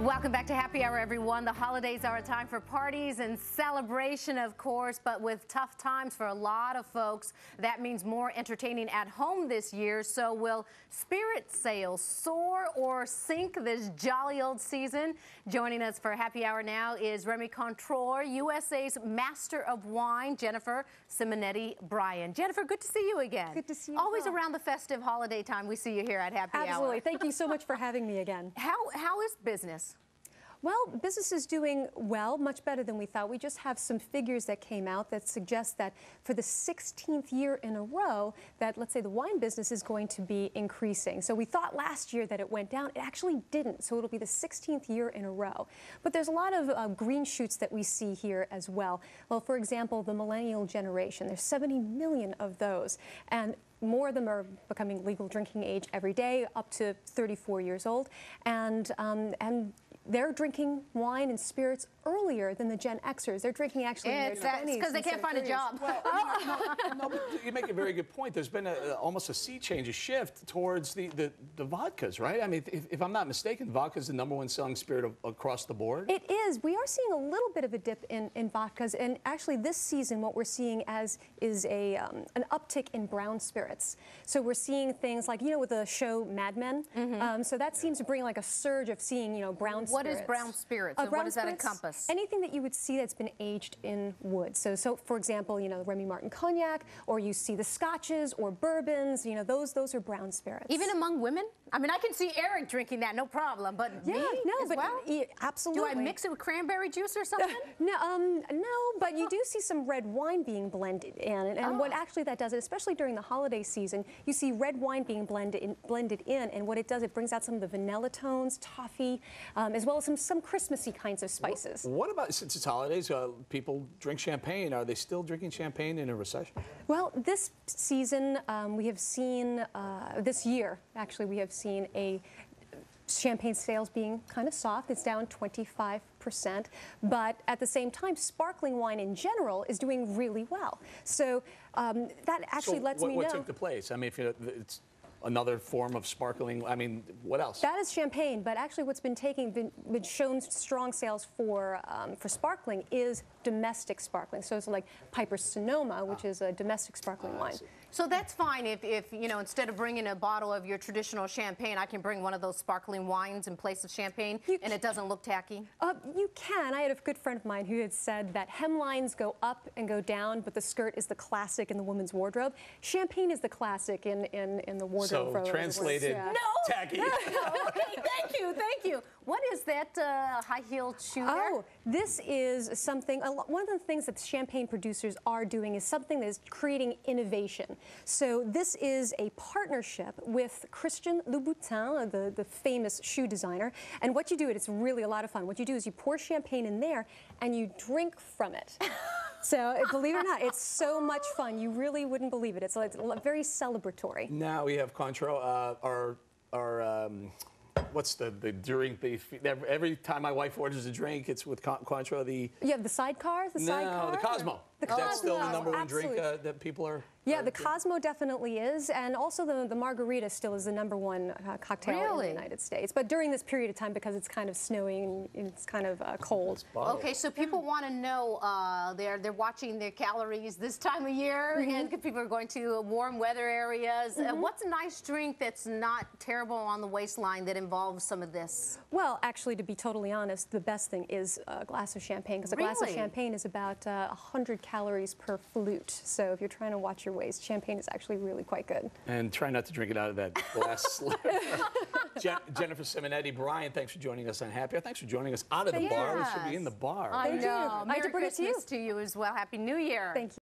Welcome back to Happy Hour, everyone. The holidays are a time for parties and celebration, of course, but with tough times for a lot of folks, that means more entertaining at home this year. So will spirit sales soar or sink this jolly old season? Joining us for Happy Hour now is Remy Contrôleur, USA's Master of Wine, Jennifer Simonetti-Bryan. Jennifer, good to see you again. Good to see you. Always around the festive holiday time, we see you here at Happy Hour. Absolutely. Thank you so much for having me again. How is business? Well, business is doing well, much better than we thought. We just have some figures that came out that suggest that for the 16th year in a row that, let's say, the wine business is going to be increasing. So we thought last year that it went down. It actually didn't. So it'll be the 16th year in a row. But there's a lot of green shoots that we see here as well. Well, for example, the millennial generation. There's 70 million of those. And more of them are becoming legal drinking age every day, up to 34 years old. And they're drinking wine and spirits earlier than the Gen Xers. They're drinking actually in their 20s. Because they can't find a job. Well, no, but you make a very good point. There's been almost a sea change, a shift towards the vodkas, right? I mean, if I'm not mistaken, vodka is the #1 selling spirit across the board. It is. We are seeing a little bit of a dip in vodkas, and actually this season what we're seeing is an uptick in brown spirits. So we're seeing things like, with the show Mad Men. So that seems to bring like a surge of seeing, brown spirits. What is brown spirits, and what does that encompass? Anything that you would see that's been aged in wood. So for example, the Remy Martin cognac, or you see the scotches or bourbons. Those are brown spirits. Even among women? I mean, I can see Eric drinking that, no problem. But yeah, me no, as but well? Absolutely. Do I mix it with cranberry juice or something? No, but you do see some red wine being blended in, and what actually that does, especially during the holiday season, you see red wine being blended in, and what it does, it brings out some of the vanilla tones, toffee, as well as some Christmassy kinds of spices. What about, since it's holidays, people drink champagne. Are they still drinking champagne in a recession? Well, this season, we have seen, this year, actually, we have seen champagne sales being kind of soft. It's down 25%, but at the same time, sparkling wine in general is doing really well. So that actually lets me know. What took the place? I mean, if it's another form of sparkling, I mean, what else? That is champagne, but actually what's been shown strong sales for sparkling is domestic sparkling. So it's like Piper Sonoma, which is a domestic sparkling wine. So that's fine if instead of bringing a bottle of your traditional champagne, I can bring one of those sparkling wines in place of champagne, and it doesn't look tacky? You can. I had a good friend of mine who had said that hemlines go up and go down, but the skirt is the classic in the woman's wardrobe. Champagne is the classic in the wardrobe. So translated, tacky. No. Okay, thank you. What is that high-heeled shoe there? Oh, this is something, one of the things that the champagne producers are doing is something that is creating innovation. So this is a partnership with Christian Louboutin, the famous shoe designer. And what you do, it's really a lot of fun. What you do is you pour champagne in there and you drink from it. So believe it or not, it's so much fun. You really wouldn't believe it. It's very celebratory. Now we have Contrôleur, what's the drink? Every time my wife orders a drink, it's with Contrôleur. You have the sidecar? The Cosmo. That's still the #1 drink that people are. Yeah, the Cosmo definitely is, and also the margarita still is the #1 cocktail in the United States. But during this period of time, because it's kind of snowing and it's kind of cold. Okay, so people want to know they're watching their calories this time of year, and people are going to warm weather areas. What's a nice drink that's not terrible on the waistline that involves some of this? Well, actually, to be totally honest, the best thing is a glass of champagne, because a glass of champagne is about 100 calories per flute. So if you're trying to watch your waist, champagne is actually really quite good. And try not to drink it out of that glass slip. Jennifer Simonetti-Bryan, thanks for joining us on Happy Hour. Thanks for joining us out of the bar. We should be in the bar. I know. Merry Christmas to you as well. Happy New Year. Thank you.